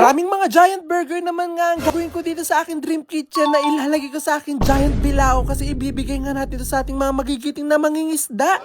Maraming mga giant burger naman nga ang gagawin ko dito sa aking dream kitchen na ilalagay ko sa aking giant bilao kasi ibibigay nga natin ito sa ating mga magigiting na mangingisda.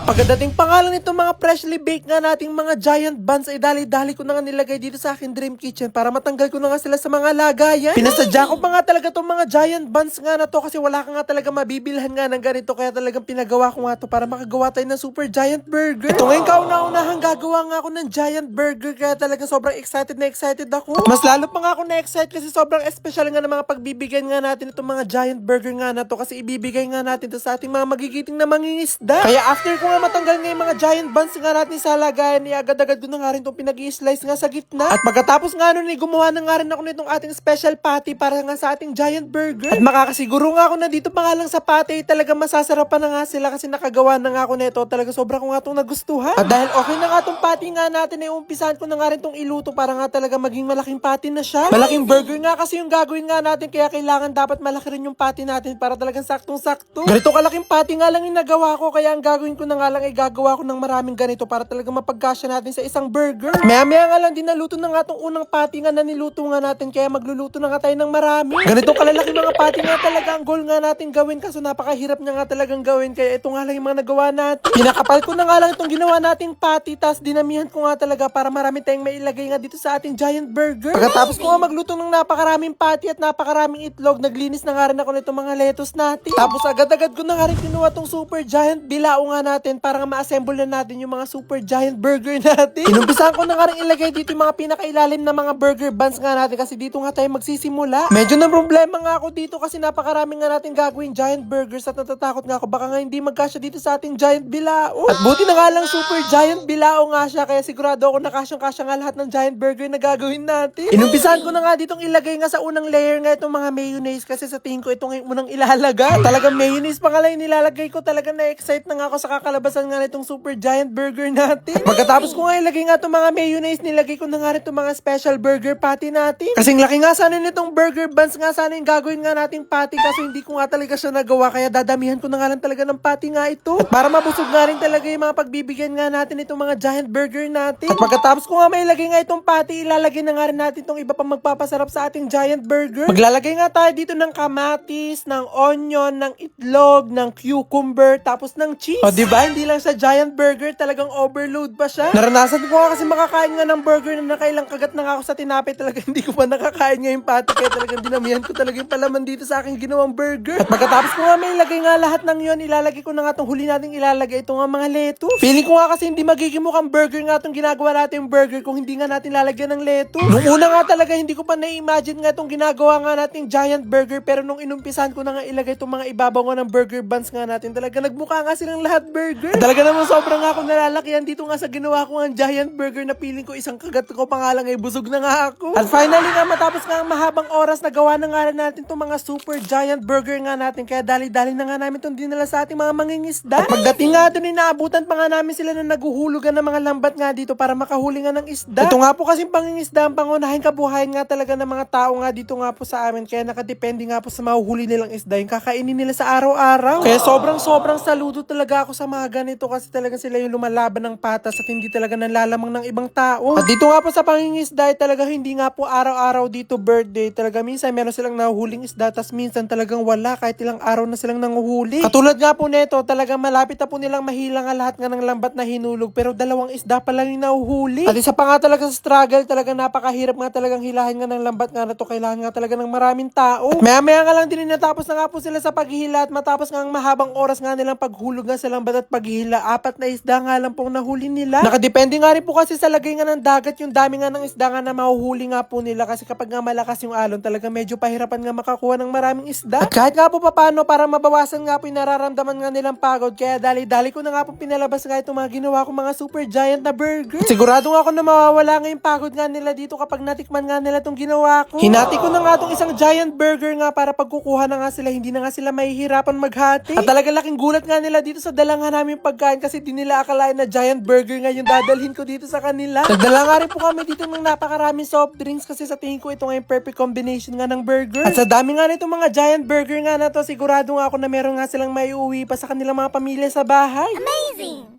Pagdating pangalan nito mga freshly baked nga nating mga giant buns ay dali-dali ko na nga nilagay dito sa akin dream kitchen para matanggal ko na nga sila sa mga lagayan. Pinasadya ko pa nga talaga itong mga giant buns nga na to kasi wala ka nga talaga mabibilhan nga ng ganito kaya talagang pinagawa ko nga to para makagawa tayo ng super giant burger. Ito ngayon kauna-unahang gagawa nga ako ng giant burger kaya talagang sobrang excited na excited ako. Mas lalo pa nga ako na-excite kasi sobrang special nga ng mga pagbibigyan nga natin itong mga giant burger nga na to kasi ibibigay nga natin to sa ating mga magigiting na mangingisda. Kaya after ko nga matanggal nga yung mga giant buns nga natin sa lagayan, agad-agad ko na nga rin itong pinag-i-slice nga sa gitna. At pagkatapos nga nun, gumawa na nga rin ako nitong ating special patty para nga sa ating giant burger. At makakasiguro nga ako na dito pa nga lang sa patty, talaga masasarapan na nga sila kasi nakagawa na nga ako nito. Talaga sobra ko nga itong nagustuhan. At dahil okay na nga itong patty nga natin, umpisahan ko na nga rin itong iluto para nga talaga maging malaking patty na siya. Malaking burger nga kasi yung gagawin nga natin, kaya kailangan dapat malaki rin yung patty natin para talagang saktong-sakto. Ganito kalaking patty nga lang yung nagawa ko, kaya ang gagawin ko na nga lang ay gagawa ko ng maraming ganito para talaga mapagkasya natin sa isang burger. Maya-maya nga lang din naluto na nga itong unang patty nga na niluto nga natin, kaya magluluto na nga tayo ng marami. Ganito kalalaki mga patty nga talaga ang goal nga natin gawin kaso napakahirap niya nga talagang gawin kaya ito nga lang yung mga nagawa natin. Pinakapal ko na nga lang itong ginawa nating patty tas dinamihan ko nga talaga para marami tayong mailagay nga dito sa ating giant burger. Pagkatapos ko nga magluto ng napakaraming patty at napakaraming itlog, naglinis na nga rin ako nitong mga lettuce natin. Tapos agad-agad ko na nga rin kinuha tong super giant bilao nga natin para ma-assemble na natin yung mga super giant burger natin. Inumpisahan ko na nga rin ilagay dito yung mga pinakailalim na mga burger buns nga natin kasi dito nga tayo magsisimula. Medyo na problema nga ako dito kasi napakarami nga natin gagawin giant burgers at natatakot nga ako baka nga hindi magkasya dito sa ating giant bilao. At buti na nga lang super giant bilao nga siya kaya sigurado ako nakasyang-kasya nga lahat ng giant burger na gagawin natin. Inumpisahan ko na nga ditong ilagay nga sa unang layer nga itong mga mayonnaise kasi sa tingin ko itong unang ilalagay. Talagang mayonnaise pa nga lang nilalagay ko, talagang na-excite na nga ako sa kakalabasan nga nitong super giant burger natin. At pagkatapos ko nga ilagay nga itong mga mayonnaise, nilagay ko na nga rin itong mga special burger patty natin. Kasing laki nga sana nitong burger buns nga sana yung gagawin nga nating patty kaso hindi ko nga talaga siya nagawa kaya dadamihan ko na nga lang talaga ng patty nga ito. At para mabusog nga rin talaga yung mga pagbibigyan nga natin itong mga giant burger natin. At pagkatapos ko nga mailagay nga itong patty, ilalagay na nga rin natin itong iba pang magpapasarap sa ating giant burger. Maglalagay nga tayo dito ng kamatis, ng onion, ng itlog, ng cucumber, tapos ng cheese. O diba, hindi lang sa giant burger, talagang overload pa siya. Naranasan ko nga kasi makakain nga ng burger na nakailang kagat na nga ako sa tinapay, talaga hindi ko pa nakakain nga yung patty kaya talagang dinamihan ko talaga yung palaman dito sa aking ginawang burger. At pagkatapos ko nga may ilagay nga lahat ng yon, ilalagay ko na nga itong huli nating ilalagay ito nga mga lettuce. Feeling ko nga kasi hindi magiging mukhang burger nga itong ginagawa natin yung burger kung hindi nga natin lalagyan ng lettuce. Nung una nga talaga hindi ko pa na-imagine nga itong ginagawa nga nating giant burger pero nung inumpisan ko na nga ilagay itong mga ibabaw nga ng burger buns nga natin, talaga nagmukha nga silang lahat burger. Talaga naman sobrang nga akong nalalakihan dito nga sa ginawa ko ng giant burger na feeling ko isang kagat ko pa nga lang ay busog na nga ako. At finally nga matapos nga ang mahabang oras nagawa na nga rin natin itong mga super giant burger nga natin kaya dali-dali na nga namin itong dinala sa ating mga mangingisda. At pagdating nga doon inaabutan pa nga namin sila na naguhulugan ng mga lambat nga dito para makahuli nga ng isda. Ito nga po kasing pangingisda ang pangunahing kabuhayan nga talaga ng mga tao nga dito nga po sa amin kaya nakadepende nga po sa mahuhuli nilang isda yung kakainin nila sa araw-araw. Kaya sobrang saludo talaga ako sa mga ganito kasi talaga sila yung lumalaban ng patas at hindi talaga nanlalamang ng ibang tao. At dito nga po sa pangingisda talaga hindi nga po araw-araw dito birthday. Talaga minsan meron silang nahuhuling isda tas minsan talagang wala kahit ilang araw na silang nanguhuli. Katulad nga po neto talagang malapit na po nilang mahilang ang lahat nga ng lambat na hinulog pero dalawang isda pa lang yung nahuhuli. At isa pa nga talaga sa struggle talagang napakahirap nga talagang hilahin nga ng lambat nga na to. Kailangan nga talaga ng maraming tao. At maya-maya nga lang din natapos na nga po sila sa paghihila at matapos nga ang mahabang oras nga nilang paghulog nga sa lambat at paghihila, 4 na isda nga lang pong nahuli nila. Nakadepende nga rin po kasi sa lagay nga ng dagat yung dami nga ng isda nga na mahuhuli nga po nila kasi kapag nga malakas yung alon talaga medyo pahirapan nga makakuha ng maraming isda. At kahit nga po paano para mabawasan nga po yung nararamdaman nga nilang pagod kaya dali-dali ko na nga po pinalabas nga itong mga ginawa ko mga super giant na burger. At sigurado nga ako na mawawala nga yung pagod nga nila dito kapag natikman nga nila itong ginawa ko. Hinati ko na nga itong isang giant burger nga para pagkukuha na nga sila hindi na nga sila mahihirapan maghati. At talaga laking gulat nga nila dito sa dala nga namin pagkain kasi di nila akalain na giant burger nga yung dadalhin ko dito sa kanila. Nagdala nga rin po kami dito ng napakaraming soft drinks kasi sa tingin ko ito nga yung perfect combination nga ng burger. At sa dami nga nito mga giant burger nga na to, sigurado nga ako na meron nga silang maiuwi pa sa kanilang mga pamilya sa bahay. Amazing!